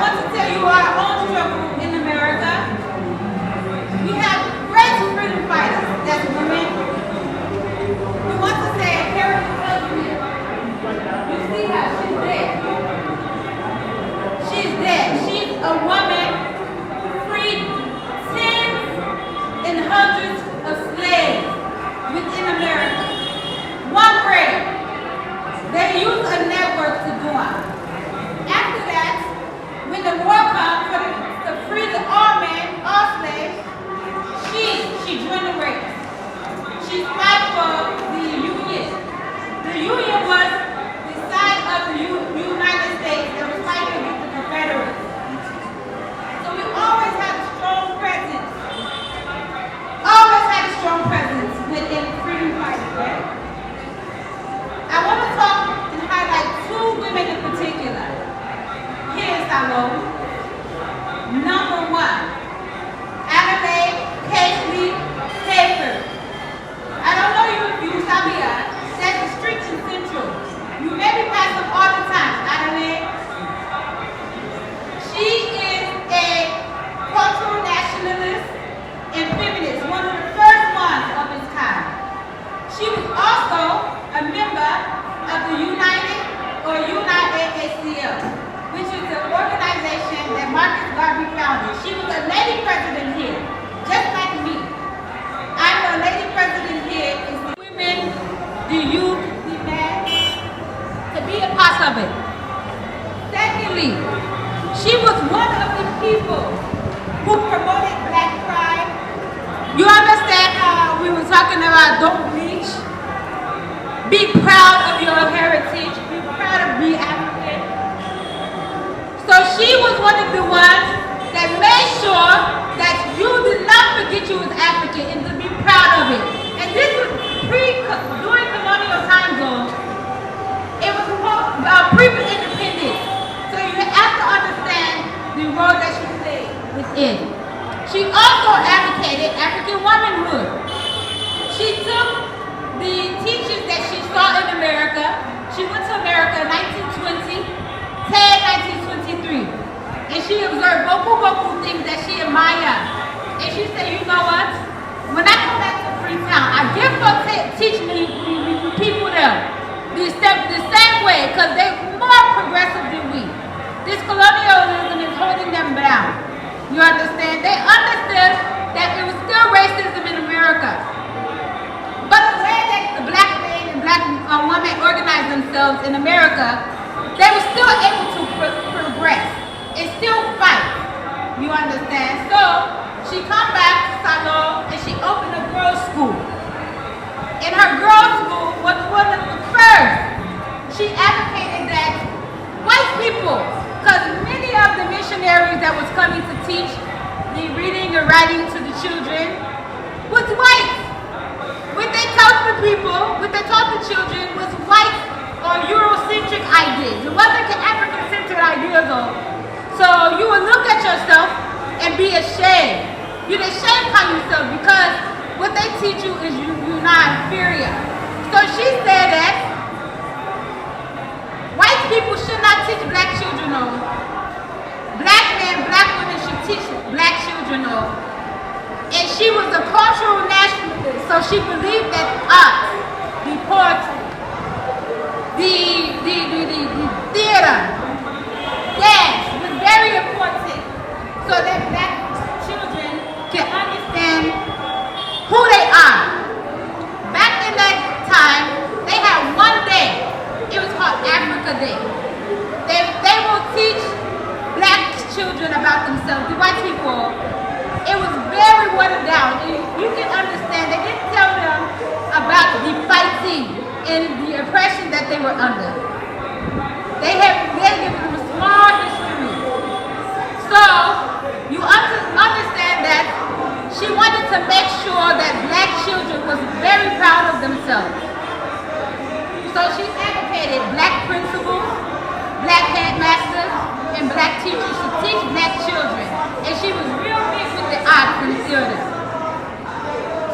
want to tell you our own struggle in America. We have great freedom fighters, that's women. We want to say Harriet Tubman. You see how she's dead. She's dead. She's a woman who freed tens and hundreds of slaves within America. One grade. They used a network to do it. After that, when the war comes to free all men, all slaves, she joined the race. She fought for the Union. The Union was the side of the United States that was fighting against the Confederates. So we always had a strong presence. Always had a strong presence within freedom fighters, right? I want to talk and highlight two women in particular. Here's our role. Number one, Adelaide, Casely-Hayford. I don't know you if you Sabia. That's the streets in Central. You maybe pass them all the time, Adelaide. She is a cultural nationalist and feminist, one of the first ones of its kind. She was also a member of the UNIA-ACL, which is an organization that Marcus Garvey founded. She was a lady president here, just like me. I'm a lady president here. Is the women, the youth, the men, to be a part of it. Secondly, she was one of the people who promoted Black pride. You understand how we were talking about don't bleach? Be proud of your heritage. Be proud of being African. So she was one of the ones that made sure that you did not forget you was African and to be proud of it. And this was during colonial time zone. It was pre-independent. So you have to understand the role that she played within. She also advocated African womanhood. She took the teachings that she saw in America. She went to America in 1920, 1923. And she observed beaucoup things that she admired. And she said, you know what? When I come back to Freetown, I give her teach me people there the same way, because they're more progressive than we. This colonialism is holding them down. You understand? They understood that it was still racism in America. But the way that the black men and black women organized themselves in America, they were still able to progress and still fight. You understand? So she come back to Salon and she opened a girls' school. And her girls' school was one of the first. She advocated that white people, because many of the missionaries that was coming to teach the reading and writing to the children was white. What they taught the people, what they taught the children was white or Eurocentric ideas. It wasn't African-centered ideas though. So you would look at yourself and be ashamed. You'd ashamed by yourself because what they teach you is you're not inferior. So she said that white people should not teach black children on. Black men, black women should teach black children on. And she was a cultural nationalist, so she believed that art, the poetry, the theater, dance was very important so that black children can understand who they are. Back in that time, they had one day. It was called Africa Day. They will teach black children about themselves, the white people. It was very watered down. You can understand, they didn't tell them about the fighting and the oppression that they were under. They given them a small history. So, you understand that she wanted to make sure that black children was very proud of themselves. So she advocated black principals, black headmasters, and black teachers to teach black children. And she was real big with the arts and theater.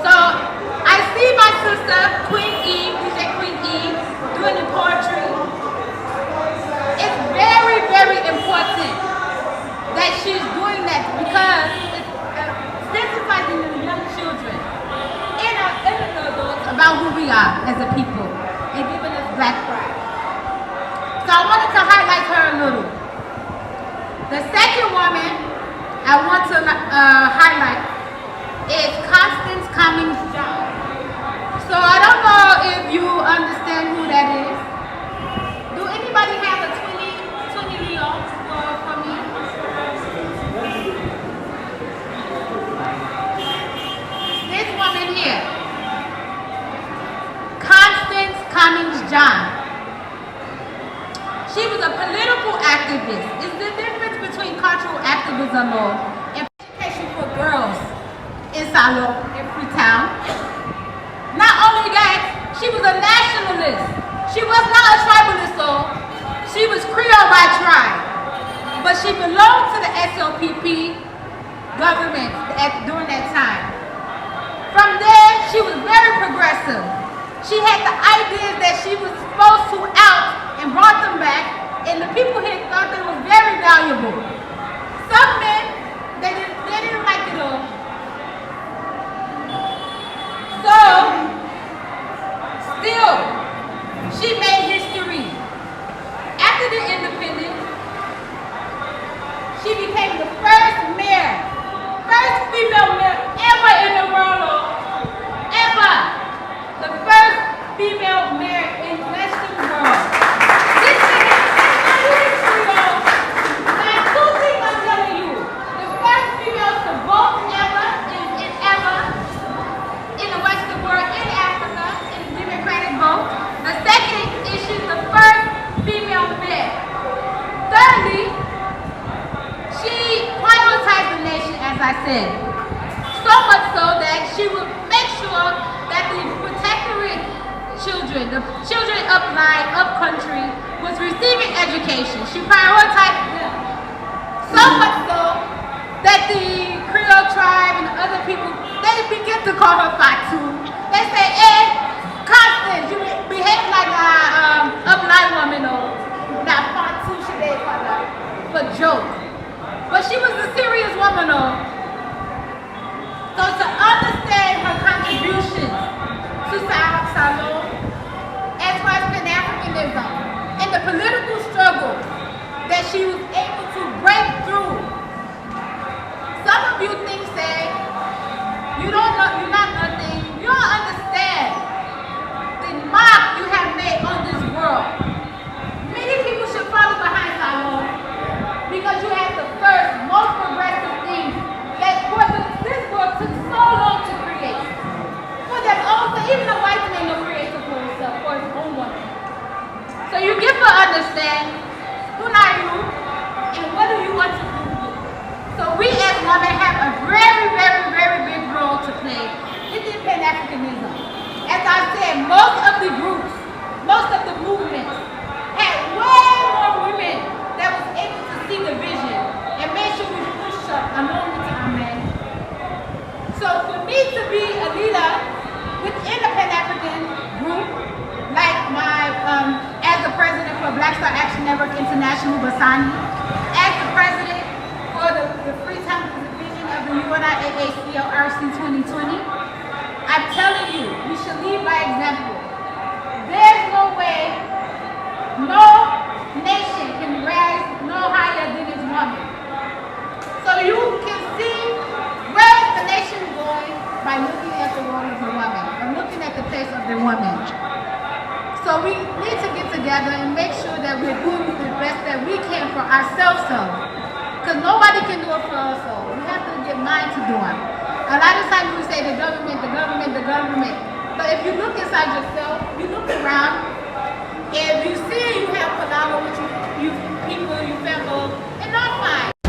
So I see my sister, Queen Eve, we say Queen Eve, doing the poetry. It's very, very important are as a people and giving us black pride. So I wanted to highlight her a little. The second woman I want to highlight is Constance Cummings-John. So I don't know if you understand who that is. Do anybody have a 20 Leo for me? This woman here, Constance Cummings-John. She was a political activist. It's the difference between cultural activism and education for girls in Sierra Leone, in Freetown. Not only that, she was a nationalist. She was not a tribalist, though. She was Creole by tribe. But she belonged to the SLPP government during that time. From there, she was very progressive. She had the ideas that she was supposed to out and brought them back, and the people here thought they were very valuable. Some men, they didn't like it all. So, still, she made history. After the independence, she became the first mayor, first female mayor ever in the world, ever. The first female mayor in Western world. This is history, though. Now, two things I'm telling you. The first female to vote ever in the Western world, in Africa, in the Democratic vote. The second is she's the first female mayor. Thirdly, she prioritized the nation, as I said. So much so that she would make sure that the protectorate children, the children up country, was receiving education. She prioritized them. So much so that the Creole tribe and the other people, they begin to call her Fatu. They say, hey, Constance, you behave like a upline woman, or not Fatu, she did for joke. But she was a serious woman, though. So to understand her contributions to Sierra Leone, as far as Pan Africanism, and the political struggle that she was able to break through. Some of you think, say, you're not nothing, you don't understand the mark you have made on this world. Many people should follow behind Sierra Leone because you have the first, most progressive things that this world took so long to create. For them also, even the white man don't create it for himself, for his own woman. So you get to understand who are you and what do you want to do. So we as women have a very, very, very big role to play in Pan Africanism. As I said, most of the groups, most of the movements had way more women that was able to see the vision and make sure we push up along with our men. So for me to be a leader within a Pan African group, like as the president for Black Star Action Network International, Basani, as the president for the Freetown division of the UNIA-ACL RC 2020, I'm telling you, we should lead by example. There's no way, no nation can rise no higher than its woman. So you can see where the nation is going by looking at the role of the woman, or looking at the place of the woman. So we need to get together and make sure that we're doing the best that we can for ourselves. Because nobody can do it for us all. We have to get mind to do it. A lot of times we say the government, the government, the government. But if you look inside yourself, you look around, if you see you have phenomenal with you people, you family, and not fine.